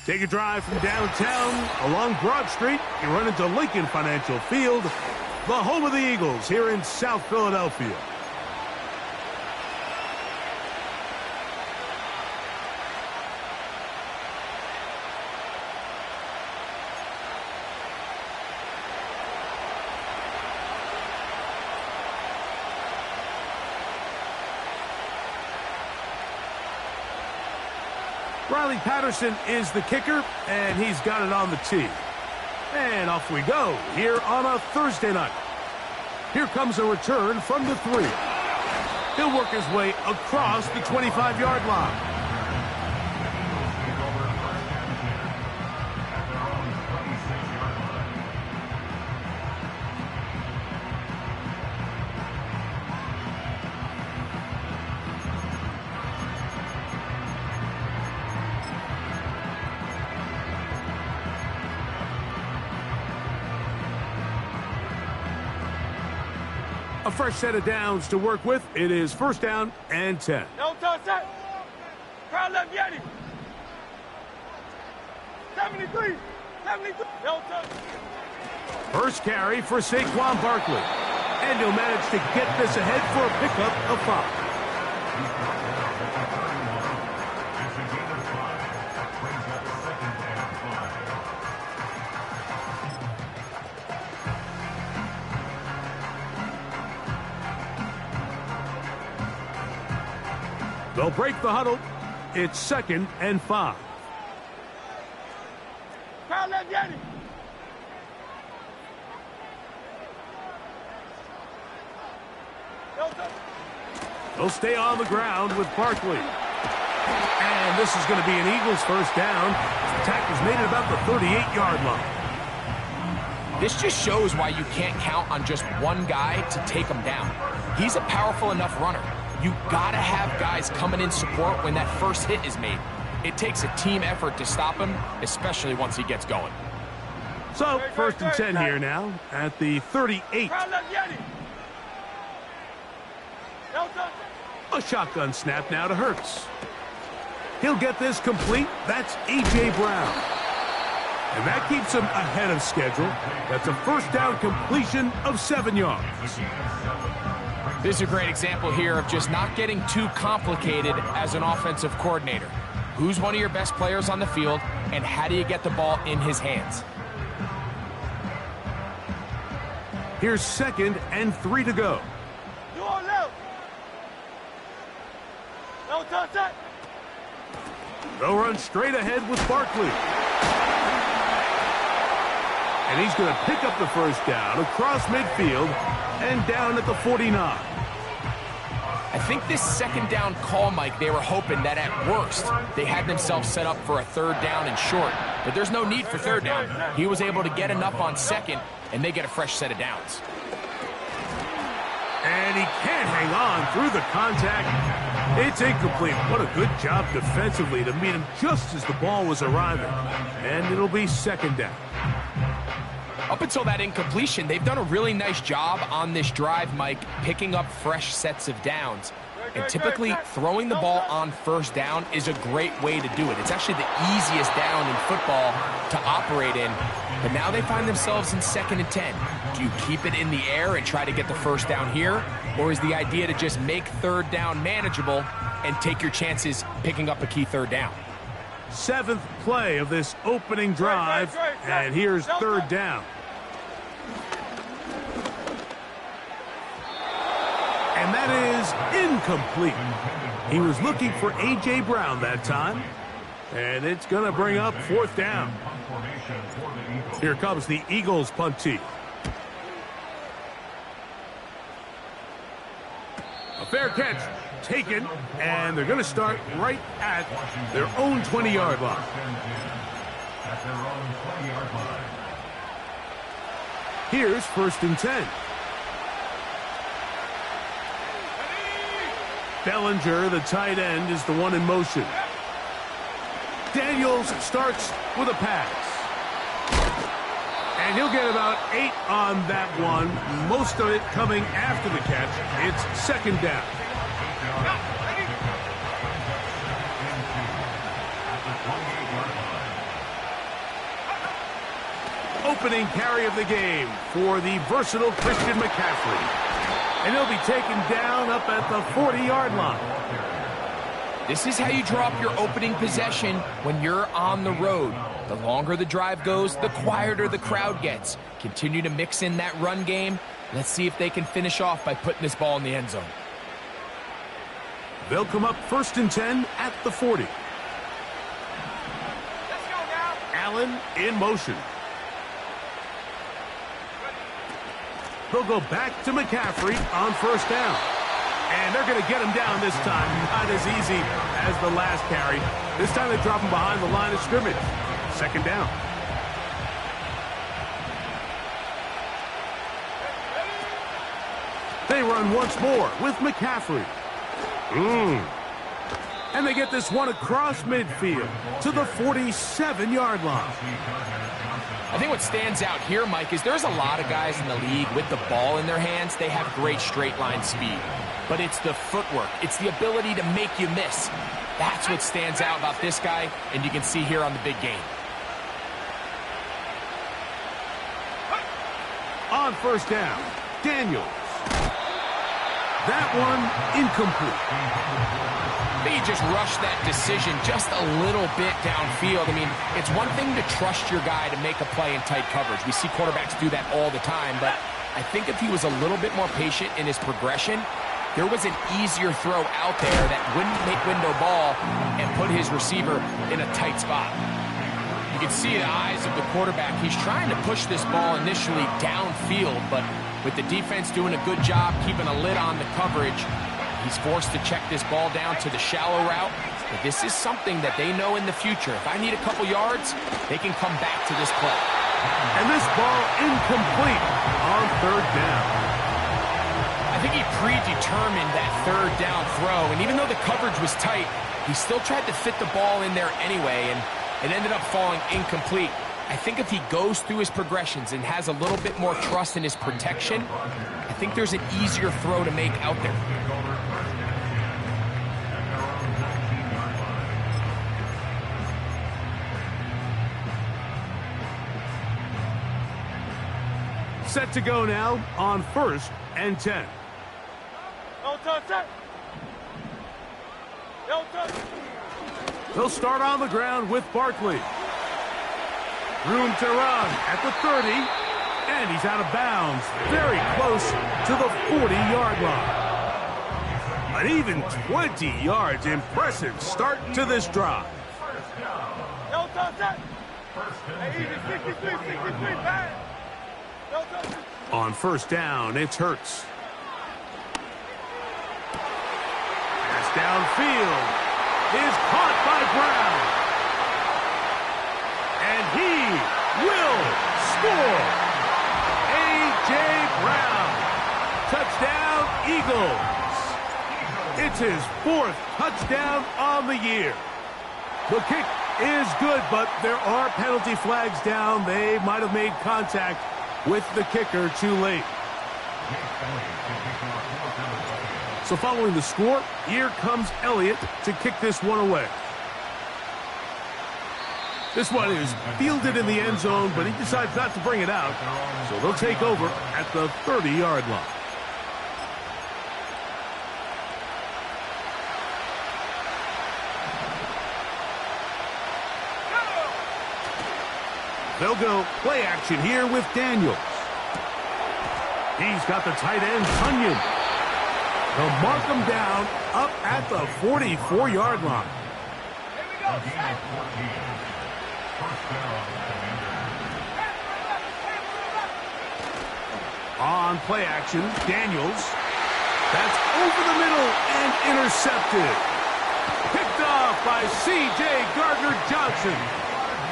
Take a drive from downtown along Broad Street. You run into Lincoln Financial Field, the home of the Eagles here in South Philadelphia. Riley Patterson is the kicker, and he's got it on the tee. And off we go here on a Thursday night. Here comes a return from the 3. He'll work his way across the 25-yard line. A fresh set of downs to work with. It is first down and 10. No touch that. Crowd left Yeti. 73. 73. No touch. First carry for Saquon Barkley. And he'll manage to get this ahead for a pickup of 5. They'll break the huddle. It's 2nd and 5. Crowd left Yeti. No touch. They'll stay on the ground with Barkley. And this is going to be an Eagles first down. The tackle's made it about the 38-yard line. This just shows why you can't count on just one guy to take him down. He's a powerful enough runner. You gotta have guys coming in support when that first hit is made. It takes a team effort to stop him, especially once he gets going. So, first and 10 here now at the 38. A shotgun snap now to Hurts. He'll get this complete. That's A.J. Brown. And that keeps him ahead of schedule. That's a first down completion of 7 yards. This is a great example here of just not getting too complicated as an offensive coordinator. Who's one of your best players on the field, and how do you get the ball in his hands? Here's 2nd and 3 to go. You on left. No touch that. They'll run straight ahead with Barkley. And he's going to pick up the first down across midfield and down at the 49. I think this second down call, Mike, they were hoping that at worst they had themselves set up for a 3rd down and short. But there's no need for 3rd down. He was able to get enough on 2nd, and they get a fresh set of downs. And he can't hang on through the contact. It's incomplete. What a good job defensively to meet him just as the ball was arriving. And it'll be 2nd down. Up until that incompletion, they've done a really nice job on this drive, Mike, picking up fresh sets of downs. And typically, throwing the ball on first down is a great way to do it. It's actually the easiest down in football to operate in. But now they find themselves in 2nd and 10. Do you keep it in the air and try to get the first down here? Or is the idea to just make 3rd down manageable and take your chances picking up a key 3rd down? 7th play of this opening drive, and here's 3rd down. And that is incomplete. He was looking for A.J. Brown that time, and it's going to bring up 4th down. Here comes the Eagles punt team. A fair catch taken, and they're going to start right at their own 20-yard line. Here's 1st and 10. Bellinger, the tight end, is the one in motion. Daniels starts with a pass. And he'll get about 8 on that one, most of it coming after the catch. It's 2nd down. opening carry of the game for the versatile Christian McCaffrey. And he'll be taken down up at the 40-yard line. This is how you draw up your opening possession when you're on the road. The longer the drive goes, the quieter the crowd gets. Continue to mix in that run game. Let's see if they can finish off by putting this ball in the end zone. They'll come up 1st and 10 at the 40. Let's go now. Allen in motion. They'll go back to McCaffrey on 1st down. And they're going to get him down this time. Not as easy as the last carry. This time they drop him behind the line of scrimmage. 2nd down. They run once more with McCaffrey. And they get this one across midfield to the 47-yard line. I think what stands out here, Mike, is there's a lot of guys in the league with the ball in their hands. They have great straight line speed. But it's the footwork. It's the ability to make you miss. That's what stands out about this guy, and you can see here on the big game. On 1st down, Daniels. That one incomplete. They just rushed that decision just a little bit downfield. I mean, it's one thing to trust your guy to make a play in tight coverage. We see quarterbacks do that all the time, but I think if he was a little bit more patient in his progression, there was an easier throw out there that wouldn't make window ball and put his receiver in a tight spot. You can see the eyes of the quarterback. He's trying to push this ball initially downfield, but with the defense doing a good job keeping a lid on the coverage, he's forced to check this ball down to the shallow route. But this is something that they know in the future. If I need a couple yards, they can come back to this play. And this ball incomplete on 3rd down. I think he predetermined that 3rd down throw, and even though the coverage was tight, he still tried to fit the ball in there anyway, and it ended up falling incomplete. I think if he goes through his progressions and has a little bit more trust in his protection, I think there's an easier throw to make out there. Set to go now on 1st and 10. No touch it. No touch. They'll start on the ground with Barkley. Room to run at the 30, and he's out of bounds, very close to the 40-yard line. An even 20 yards. Impressive start to this drive. No touch it. Hey, easy, 63, bang. No touch it. On 1st down, it's Hurts. Pass downfield is caught by Brown. And he will score. A.J. Brown. Touchdown, Eagles. It's his 4th touchdown on the year. The kick is good, but there are penalty flags down. They might have made contact with the kicker too late. So following the score, here comes Elliott to kick this one away. This one is fielded in the end zone, but he decides not to bring it out. So they'll take over at the 30-yard line. They'll go play action here with Daniels. He's got the tight end, Tunyon. They'll mark him down up at the 44-yard line. Here we go, set. On play action, Daniels. That's over the middle and intercepted. Picked off by C.J. Gardner-Johnson.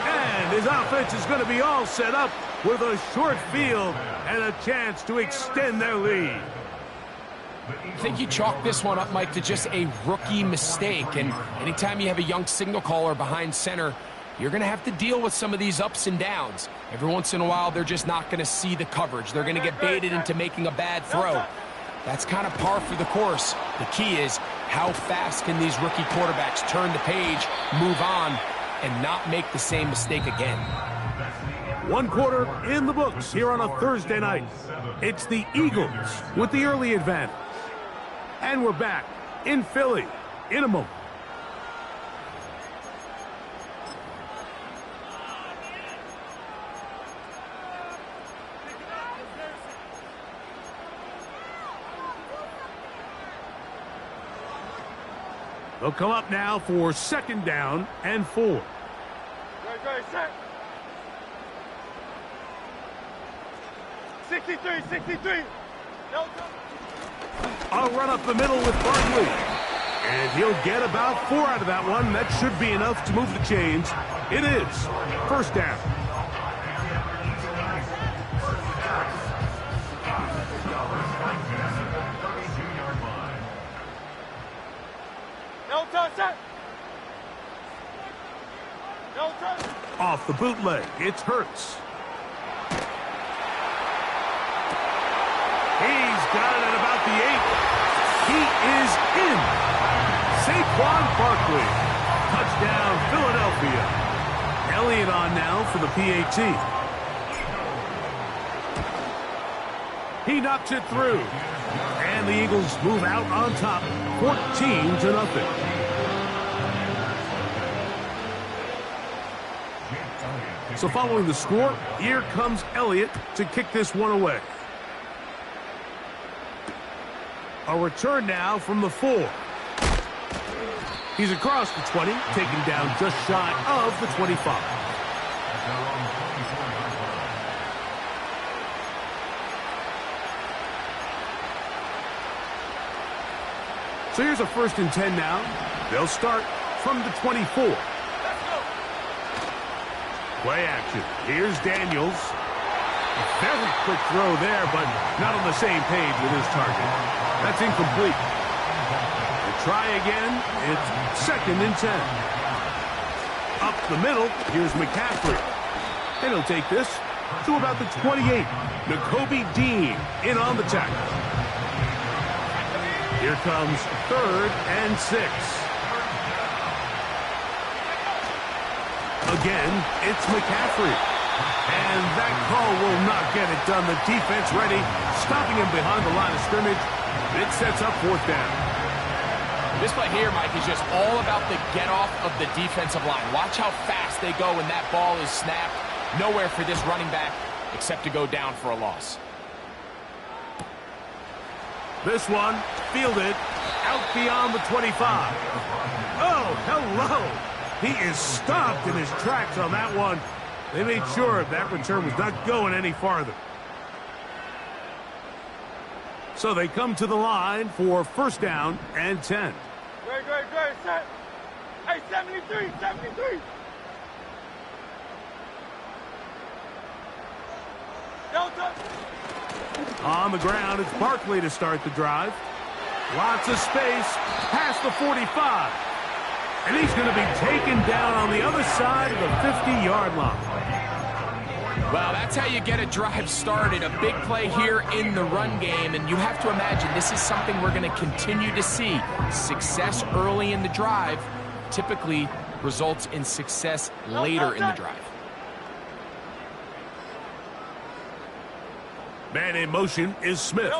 And his offense is going to be all set up with a short field and a chance to extend their lead. I think you chalk this one up, Mike, to just a rookie mistake. And anytime you have a young signal caller behind center, you're going to have to deal with some of these ups and downs. Every once in a while, they're just not going to see the coverage. They're going to get baited into making a bad throw. That's kind of par for the course. The key is how fast can these rookie quarterbacks turn the page, move on, and not make the same mistake again. One quarter in the books here on a Thursday night. It's the Eagles with the early advantage. And we're back in Philly in a moment. They'll come up now for 2nd down and 4. Go, set. 63. I'll run up the middle with Barkley. And he'll get about 4 out of that one. That should be enough to move the chains. It is 1st down. Off the bootleg, it's Hurts. He's got it at about the 8. He is in. Saquon Barkley. Touchdown, Philadelphia. Elliott on now for the PAT. He knocks it through. And the Eagles move out on top, 14-0. So following the score, here comes Elliott to kick this one away. A return now from the 4. He's across the 20, taken down just shy of the 25. So here's a 1st and 10 now. They'll start from the 24. Play action. Here's Daniels. A very quick throw there, but not on the same page with his target. That's incomplete. They try again. It's 2nd and 10. Up the middle, here's McCaffrey. And he'll take this to about the 28. Nakobe Dean in on the tackle. Here comes 3rd and 6. Again, it's McCaffrey. And that call will not get it done. The defense ready, stopping him behind the line of scrimmage. It sets up 4th down. This play here, Mike, is just all about the get-off of the defensive line. Watch how fast they go when that ball is snapped. Nowhere for this running back except to go down for a loss. This one, fielded, out beyond the 25. Oh, hello. He is stopped in his tracks on that one. They made sure that return was not going any farther. So they come to the line for 1st down and 10. Great, set. Hey, 73. Delta. On the ground, it's Barkley to start the drive. Lots of space, past the 45. And he's going to be taken down on the other side of the 50-yard line. Well, that's how you get a drive started. A big play here in the run game, and you have to imagine this is something we're going to continue to see. Success early in the drive typically results in success later in the drive. Man in motion is Smith.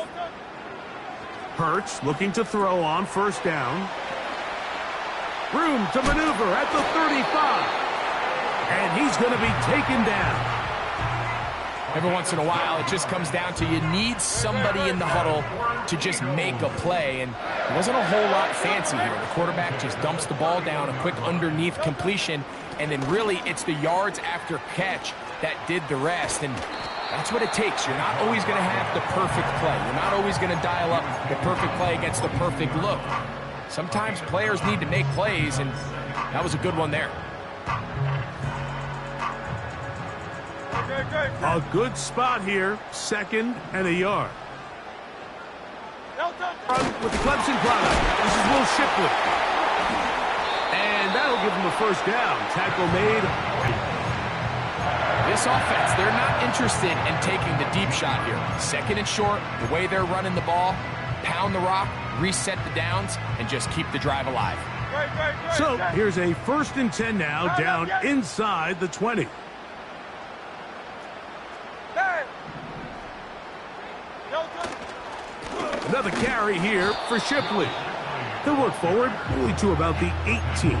Hurts looking to throw on 1st down. Room to maneuver at the 35. And he's going to be taken down. Every once in a while, it just comes down to you need somebody in the huddle to just make a play. And it wasn't a whole lot fancy here. The quarterback just dumps the ball down, a quick underneath completion. And then really, it's the yards after catch that did the rest. And that's what it takes. You're not always going to have the perfect play. You're not always going to dial up the perfect play against the perfect look. Sometimes players need to make plays, and that was a good one there. A good spot here, 2nd and a yard. With the Clemson product, this is Will Shipley. And that'll give him a 1st down. Tackle made. This offense, they're not interested in taking the deep shot here. 2nd and short, the way they're running the ball, pound the rock, reset the downs, and just keep the drive alive. So here's a 1st and 10 now, down inside the 20. Another carry here for Shipley. They'll work forward only to about the 18.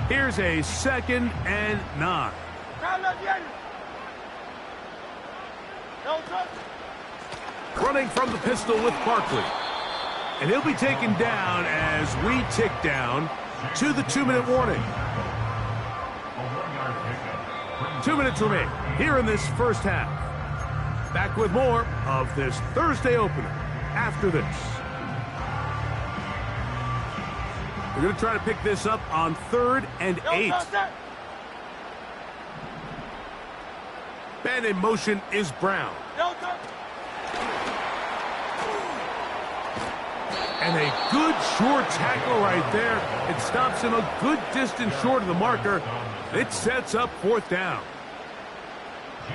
Here's a 2nd and 9. Running from the pistol with Barkley. And he'll be taken down as we tick down to the 2-minute warning. 2 minutes remain here in this first half. Back with more of this Thursday opener after this. We're going to try to pick this up on 3rd and 8. Man in motion is Brown. And a good short tackle right there. It stops him a good distance short of the marker. It sets up 4th down.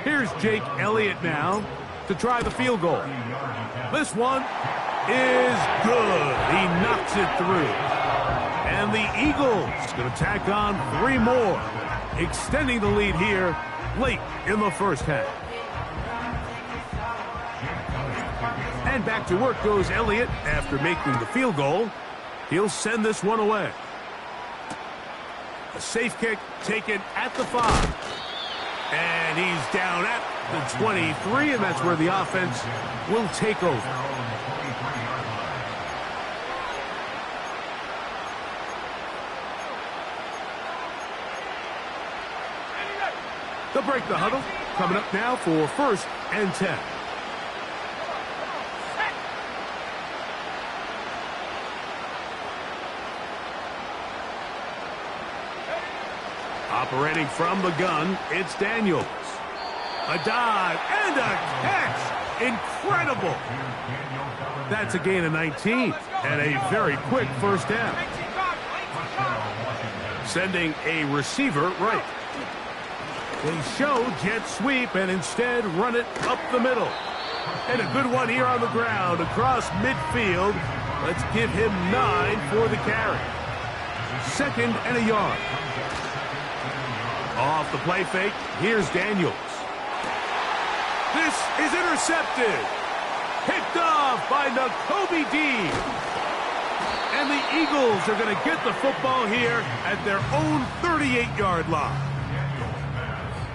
Here's Jake Elliott now to try the field goal. This one is good. He knocks it through. And the Eagles going to tack on 3 more, extending the lead here late in the first half. And back to work goes Elliott after making the field goal. He'll send this one away. A safe kick taken at the 5. And he's down at the 23, and that's where the offense will take over. They'll break the huddle. Coming up now for 1st and 10. Operating from the gun, it's Daniels. A dive and a catch. Incredible. That's a gain of 19 and a very quick first down. Sending a receiver right. They show jet sweep and instead run it up the middle. And a good one here on the ground across midfield. Let's give him 9 for the carry. 2nd and a yard. Off the play fake, here's Daniels. This is intercepted. Picked off by Nakobe Dean. And the Eagles are going to get the football here at their own 38-yard line.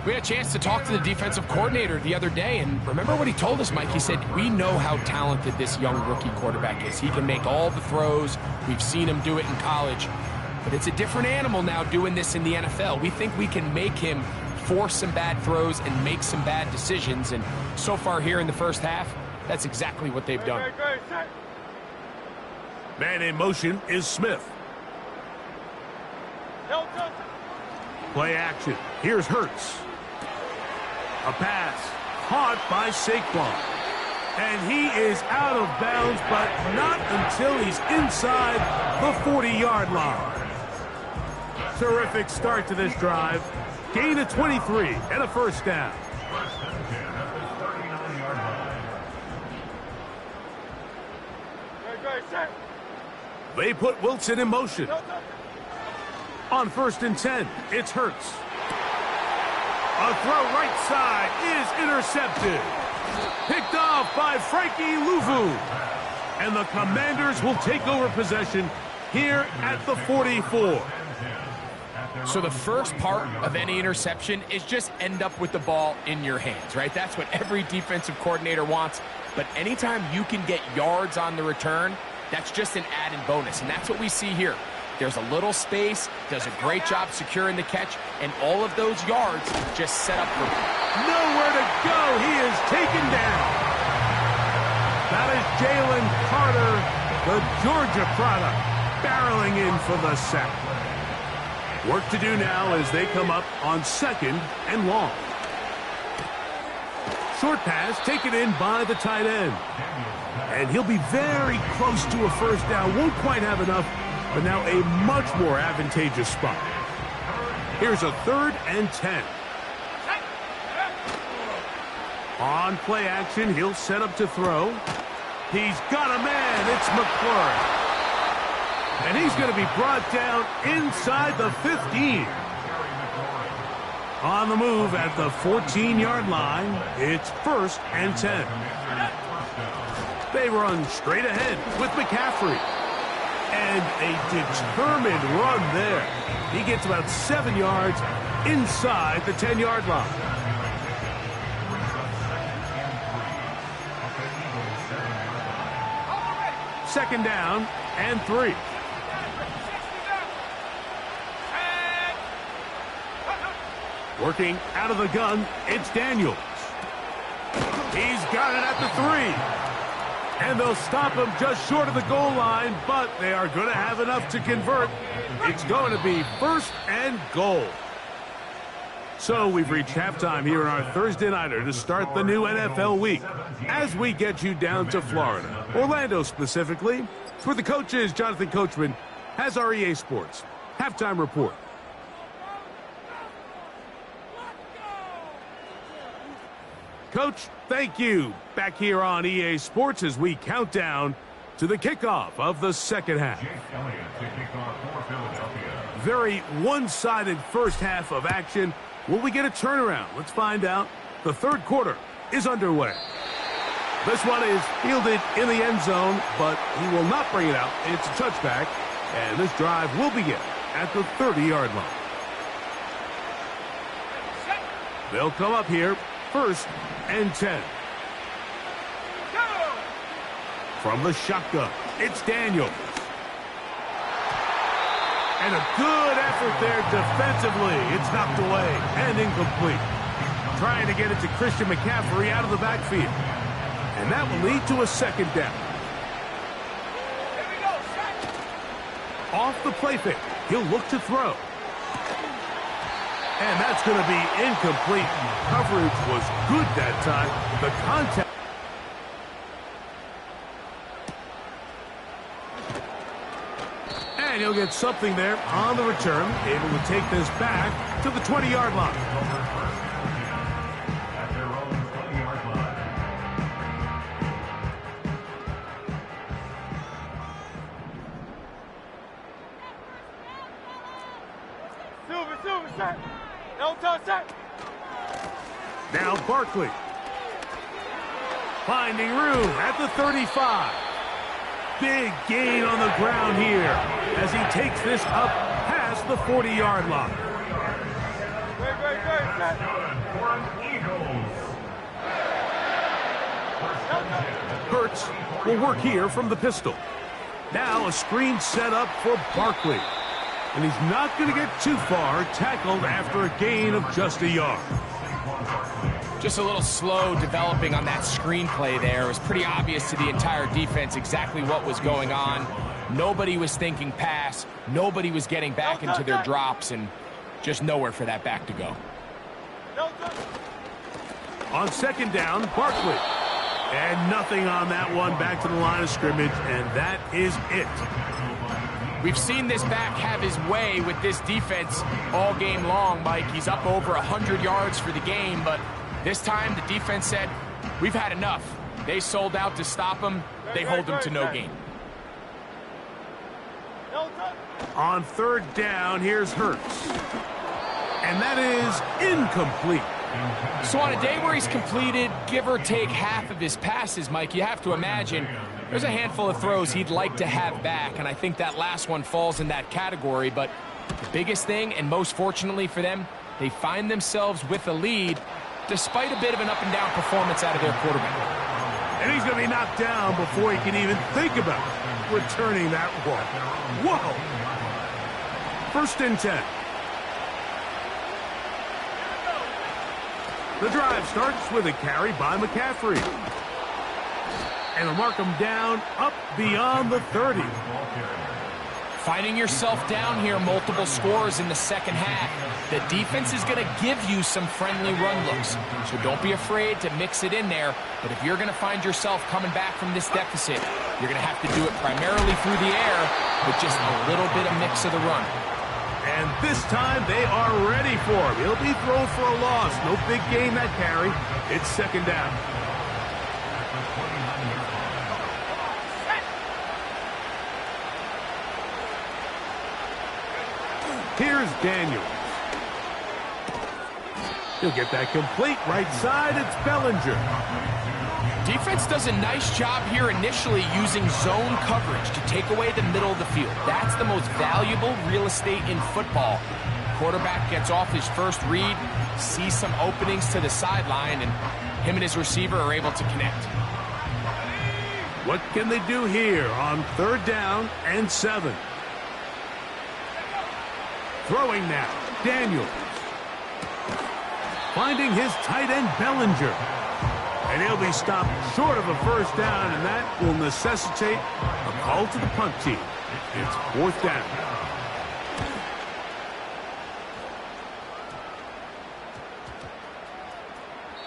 We had a chance to talk to the defensive coordinator the other day, and remember what he told us, Mike? He said, we know how talented this young rookie quarterback is. He can make all the throws. We've seen him do it in college. But it's a different animal now doing this in the NFL. We think we can make him force some bad throws and make some bad decisions. And so far here in the first half, that's exactly what they've done. Man in motion is Smith. Play action. Here's Hurts. A pass caught by Saquon. And he is out of bounds, but not until he's inside the 40-yard line. Terrific start to this drive. Gain of 23 and a first down. They put Wilson in motion. On 1st and 10, it's Hurts. A throw right side is intercepted. Picked off by Frankie Louvu. And the Commanders will take over possession here at the 44. So the first part of any interception is just end up with the ball in your hands, right? That's what every defensive coordinator wants. But anytime you can get yards on the return, that's just an added bonus. And that's what we see here. There's a little space, does a great job securing the catch, and all of those yards just set up for him. Nowhere to go. He is taken down. That is Jalen Carter, the Georgia product, barreling in for the sack. Work to do now as they come up on 2nd and long. Short pass taken in by the tight end. And he'll be very close to a first down. Won't quite have enough, but now a much more advantageous spot. Here's a 3rd and 10. On play action, he'll set up to throw. He's got a man. It's McLaurin. And he's going to be brought down inside the 15. On the move at the 14-yard line, it's 1st and 10. They run straight ahead with McCaffrey. And a determined run there. He gets about 7 yards inside the 10-yard line. Second down and 3. Working out of the gun, it's Daniels. He's got it at the 3. And they'll stop him just short of the goal line, but they are going to have enough to convert. It's going to be 1st and goal. So we've reached halftime here in our Thursday Nighter to start the new NFL week. As we get you down to Florida, Orlando specifically, it's where the coach is. Jonathan Coachman has our EA Sports halftime report. Coach, thank you. Back here on EA Sports as we count down to the kickoff of the second half. Very one-sided first half of action. Will we get a turnaround? Let's find out. The third quarter is underway. This one is fielded in the end zone, but he will not bring it out. It's a touchback, and this drive will begin at the 30-yard line. They'll come up here, 1st and 10. From the shotgun, it's Daniels. And a good effort there defensively. It's knocked away and incomplete. Trying to get it to Christian McCaffrey out of the backfield. And that will lead to a second down. Off the play fake, he'll look to throw. And that's going to be incomplete. Coverage was good that time. The contact. And he'll get something there on the return. Able to take this back to the 20-yard line. Now Barkley. Finding room at the 35. Big gain on the ground here as he takes this up past the 40-yard line. Hurts will work here from the pistol. Now a screen set up for Barkley. And he's not going to get too far, tackled after a gain of just a yard. Just a little slow developing on that screenplay there. It was pretty obvious to the entire defense exactly what was going on. Nobody was thinking pass. Nobody was getting back into their drops, and just nowhere for that back to go. On second down, Barkley. And nothing on that one, back to the line of scrimmage, and that is it. We've seen this back have his way with this defense all game long, Mike. He's up over 100 yards for the game, but this time the defense said, we've had enough. They sold out to stop him. They hold him to no gain. On third down, here's Hurts. And that is incomplete. So on a day where he's completed, give or take half of his passes, Mike, you have to imagine there's a handful of throws he'd like to have back, and I think that last one falls in that category. But the biggest thing, and most fortunately for them, they find themselves with a lead despite a bit of an up-and-down performance out of their quarterback. And he's going to be knocked down before he can even think about returning that one. Whoa! 1st and 10. The drive starts with a carry by McCaffrey. And they'll mark him down up beyond the 30. Finding yourself down here, multiple scores in the second half. The defense is going to give you some friendly run looks, so don't be afraid to mix it in there. But if you're going to find yourself coming back from this deficit, you're going to have to do it primarily through the air with just a little bit of mix of the run. And this time they are ready for him. He'll be thrown for a loss. No big gain that carry. It's second down. Here's Daniels. He'll get that complete right side. It's Bellinger. Defense does a nice job here initially using zone coverage to take away the middle of the field. That's the most valuable real estate in football. Quarterback gets off his first read, sees some openings to the sideline, and him and his receiver are able to connect. What can they do here on 3rd down and 7? Throwing now, Daniels. Finding his tight end, Bellinger. And he'll be stopped short of a first down, and that will necessitate a call to the punt team. It's 4th down.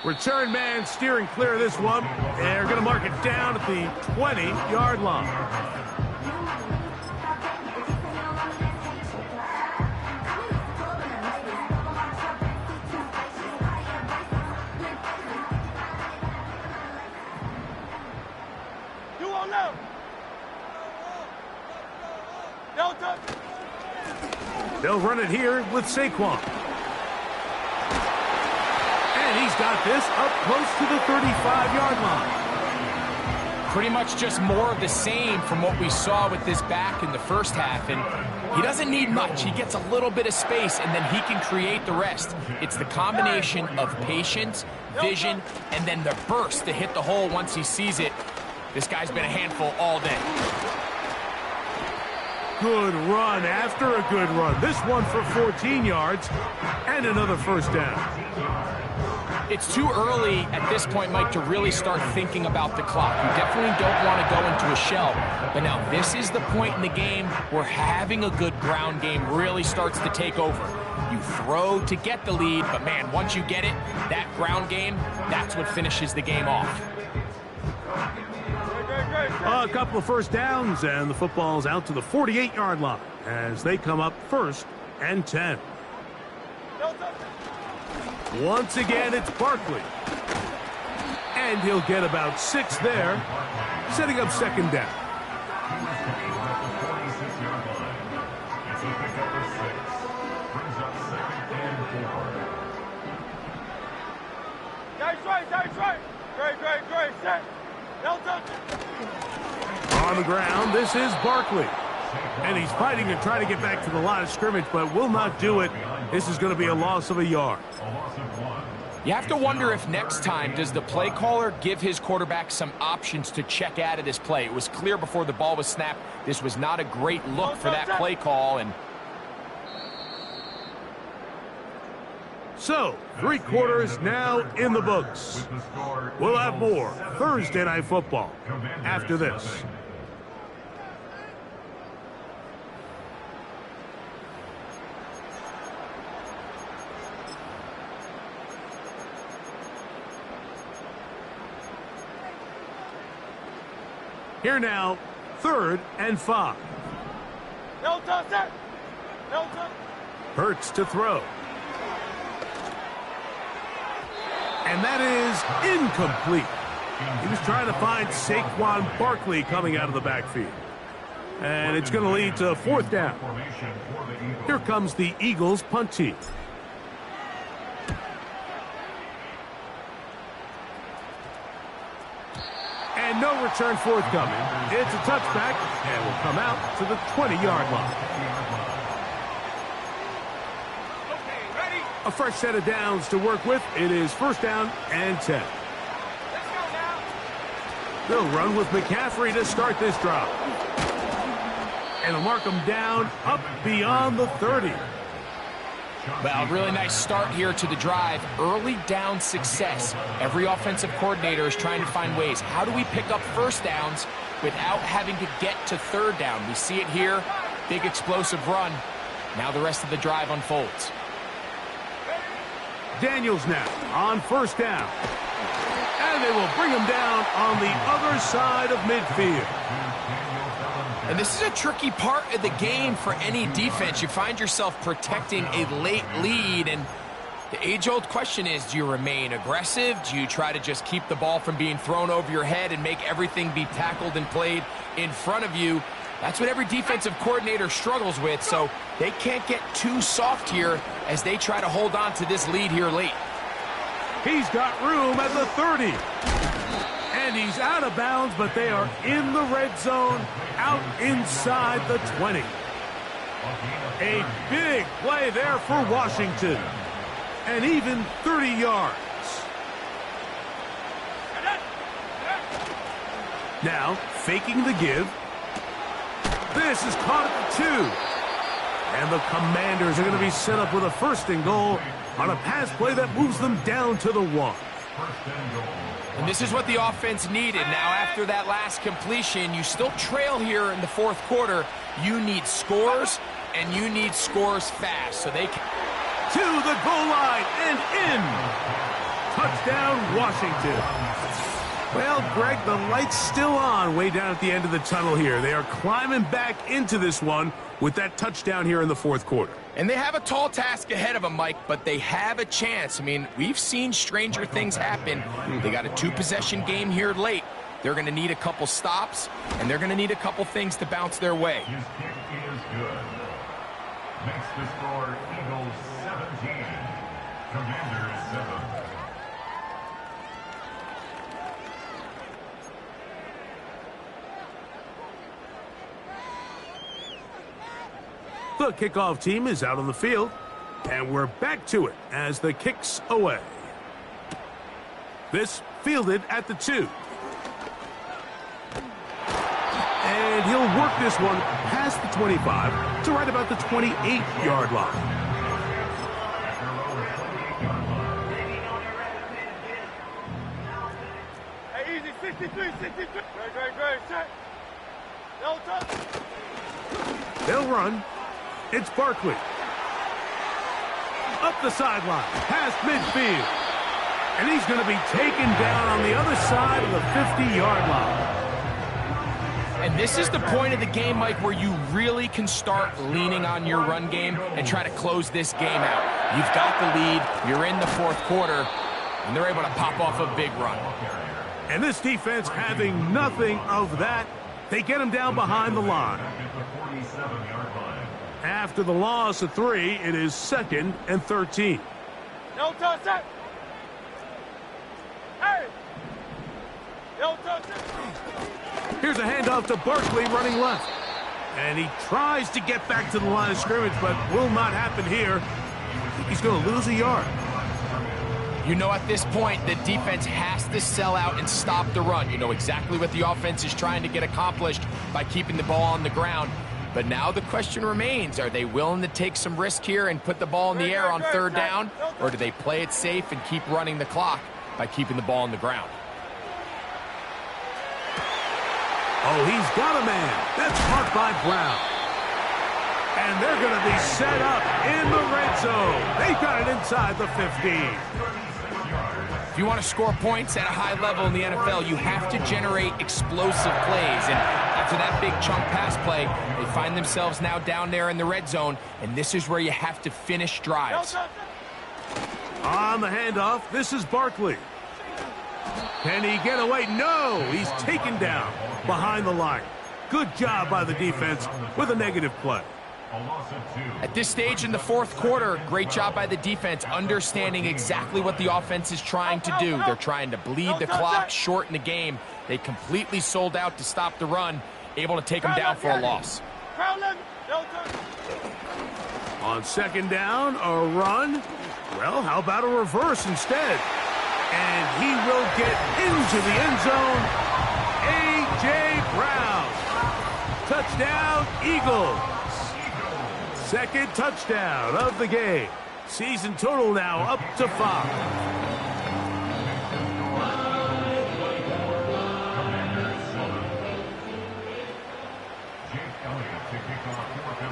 Return man steering clear of this one. They're going to mark it down at the 20-yard line. They'll run it here with Saquon. And he's got this up close to the 35-yard line. Pretty much just more of the same from what we saw with this back in the first half. And he doesn't need much. He gets a little bit of space, and then he can create the rest. It's the combination of patience, vision, and then the burst to hit the hole once he sees it. This guy's been a handful all day. Good run after a good run. This one for 14 yards and another first down. It's too early at this point, Mike, to really start thinking about the clock. You definitely don't want to go into a shell. But now this is the point in the game where having a good ground game really starts to take over. You throw to get the lead, but man, once you get it, that ground game, that's what finishes the game off. A couple of first downs, and the football's out to the 48-yard line as they come up 1st and 10. Once again, it's Barkley. And he'll get about 6 there, setting up 2nd down. Nice right. Great. Set. On the ground, this is Barkley. And he's fighting and trying to get back to the line of scrimmage, but will not do it. This is going to be a loss of a yard. You have to wonder if next time, does the play caller give his quarterback some options to check out of this play? It was clear before the ball was snapped. This was not a great look for that play call. And so, 3 quarters now in the books. We'll have more Thursday Night Football after this. Here now, 3rd and 5. Hurts to throw. And that is incomplete. He was trying to find Saquon Barkley coming out of the backfield. And it's going to lead to 4th down. Here comes the Eagles punt team. And no return forthcoming. It's a touchback and will come out to the 20-yard line. A fresh set of downs to work with. It is 1st down and 10. They'll run with McCaffrey to start this drive. And they'll mark him down up beyond the 30. Well, really nice start here to the drive. Early down success. Every offensive coordinator is trying to find ways. How do we pick up first downs without having to get to 3rd down? We see it here. Big explosive run. Now the rest of the drive unfolds. Daniels now on 1st down. And they will bring him down on the other side of midfield. And this is a tricky part of the game for any defense. You find yourself protecting a late lead, and the age-old question is, do you remain aggressive? Do you try to just keep the ball from being thrown over your head and make everything be tackled and played in front of you? That's what every defensive coordinator struggles with, so they can't get too soft here as they try to hold on to this lead here late. He's got room at the 30. And he's out of bounds, but they are in the red zone, out inside the 20. A big play there for Washington. And even 30 yards. Now, faking the give. This is caught at the 2. And the Commanders are going to be set up with a 1st and goal on a pass play that moves them down to the 1. And this is what the offense needed. Now, after that last completion, you still trail here in the 4th quarter. You need scores, and you need scores fast. So they can... To the goal line and in. Touchdown, Washington. Well, Greg, the light's still on way down at the end of the tunnel here. They are climbing back into this one with that touchdown here in the 4th quarter. And they have a tall task ahead of them, Mike, but they have a chance. I mean, we've seen stranger things happen. They got a 2-possession game here late. They're going to need a couple stops, and they're going to need a couple things to bounce their way. His kick is good. Makes the score Eagles 17, Commanders 7. The kickoff team is out on the field, and we're back to it as the kick's away. This fielded at the 2. And he'll work this one past the 25 to right about the 28-yard line. Hey, easy, 63, 63. Great, set. No touch. They'll run. It's Barkley. Up the sideline, past midfield. And he's going to be taken down on the other side of the 50-yard line. And this is the point of the game, Mike, where you really can start leaning on your run game and try to close this game out. You've got the lead, you're in the 4th quarter, and they're able to pop off a big run. And this defense having nothing of that, they get him down behind the line. After the loss of 3, it is 2nd and 13. No touch, set. Hey! No touch, set. Here's a handoff to Barkley running left. And he tries to get back to the line of scrimmage, but will not happen here. He's going to lose a yard. You know, at this point, the defense has to sell out and stop the run. You know exactly what the offense is trying to get accomplished by keeping the ball on the ground. But now the question remains, are they willing to take some risk here and put the ball in the air on 3rd down? Or do they play it safe and keep running the clock by keeping the ball on the ground? Oh, he's got a man. That's caught by Brown. And they're going to be set up in the red zone. They've got it inside the 15. If you want to score points at a high level in the NFL, you have to generate explosive plays. And after that big chunk pass play, they find themselves now down there in the red zone, and this is where you have to finish drives. On the handoff, this is Barkley. Can he get away? No, he's taken down behind the line. Good job by the defense with a negative play. At this stage in the 4th quarter, great job by the defense, understanding exactly what the offense is trying to do. They're trying to bleed the clock, shorten the game. They completely sold out to stop the run, able to take them down for a loss. On 2nd down, a run. Well, how about a reverse instead? And he will get into the end zone. A.J. Brown. Touchdown, Eagles. 2nd touchdown of the game. Season total now up to 5.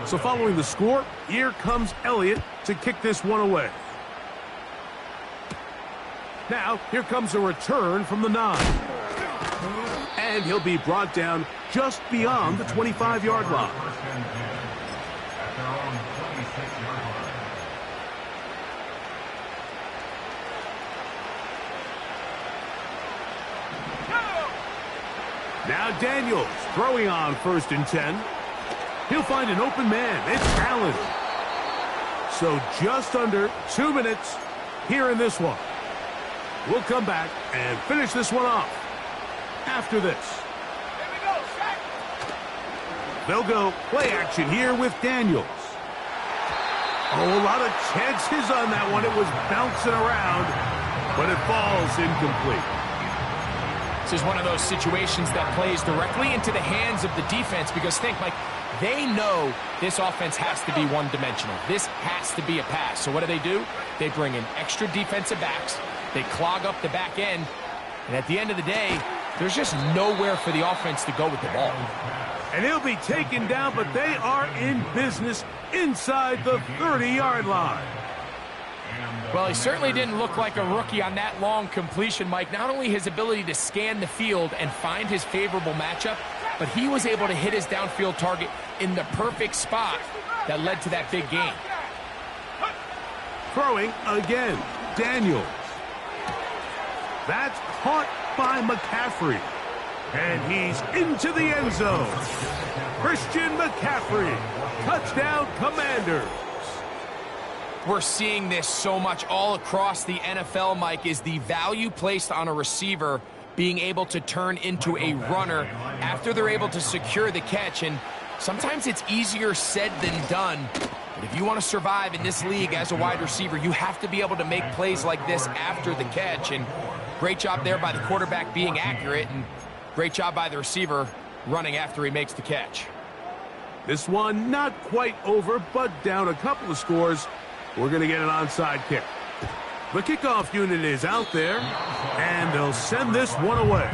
So following the score, here comes Elliott to kick this one away. Now, here comes a return from the 9. And he'll be brought down just beyond the 25-yard line. Now Daniels throwing on 1st and 10. He'll find an open man. It's Allen. So just under 2 minutes here in this one. We'll come back and finish this one off after this. Here we go, Shaq. They'll go play action here with Daniels. Oh, a lot of chances on that one. It was bouncing around, but it falls incomplete. This is one of those situations that plays directly into the hands of the defense because think, Mike, they know this offense has to be one-dimensional. This has to be a pass. So what do? They bring in extra defensive backs. They clog up the back end. And at the end of the day, there's just nowhere for the offense to go with the ball. And he'll be taken down, but they are in business inside the 30-yard line. Well, he certainly didn't look like a rookie on that long completion, Mike. Not only his ability to scan the field and find his favorable matchup, but he was able to hit his downfield target in the perfect spot that led to that big gain. Throwing again, Daniels. That's caught by McCaffrey. And he's into the end zone. Christian McCaffrey. Touchdown, Commanders. We're seeing this so much all across the NFL, Mike, is the value placed on a receiver being able to turn into a runner after they're able to secure the catch. And sometimes it's easier said than done. But if you want to survive in this league as a wide receiver, you have to be able to make plays like this after the catch. And great job there by the quarterback being accurate, and great job by the receiver running after he makes the catch. This one not quite over, but down a couple of scores. We're going to get an onside kick. The kickoff unit is out there, and they'll send this one away.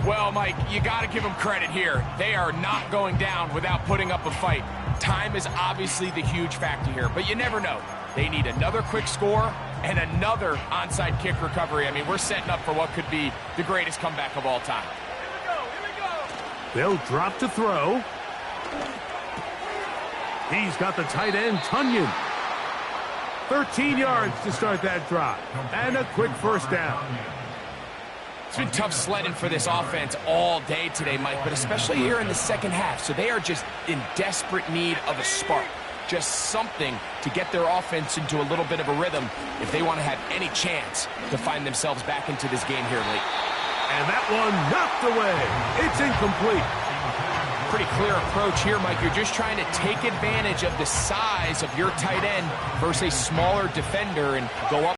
Well, Mike, you got to give them credit here. They are not going down without putting up a fight. Time is obviously the huge factor here, but you never know. They need another quick score and another onside kick recovery. I mean, we're setting up for what could be the greatest comeback of all time. Here we go. They'll drop to throw. He's got the tight end, Tunyon. 13 yards to start that drive. And a quick first down. It's been tough sledding for this offense all day today, Mike, but especially here in the second half. So they are just in desperate need of a spark. Just something to get their offense into a little bit of a rhythm if they want to have any chance to find themselves back into this game here late. And that one knocked away. It's incomplete. Pretty clear approach here, Mike. You're just trying to take advantage of the size of your tight end versus a smaller defender and go up.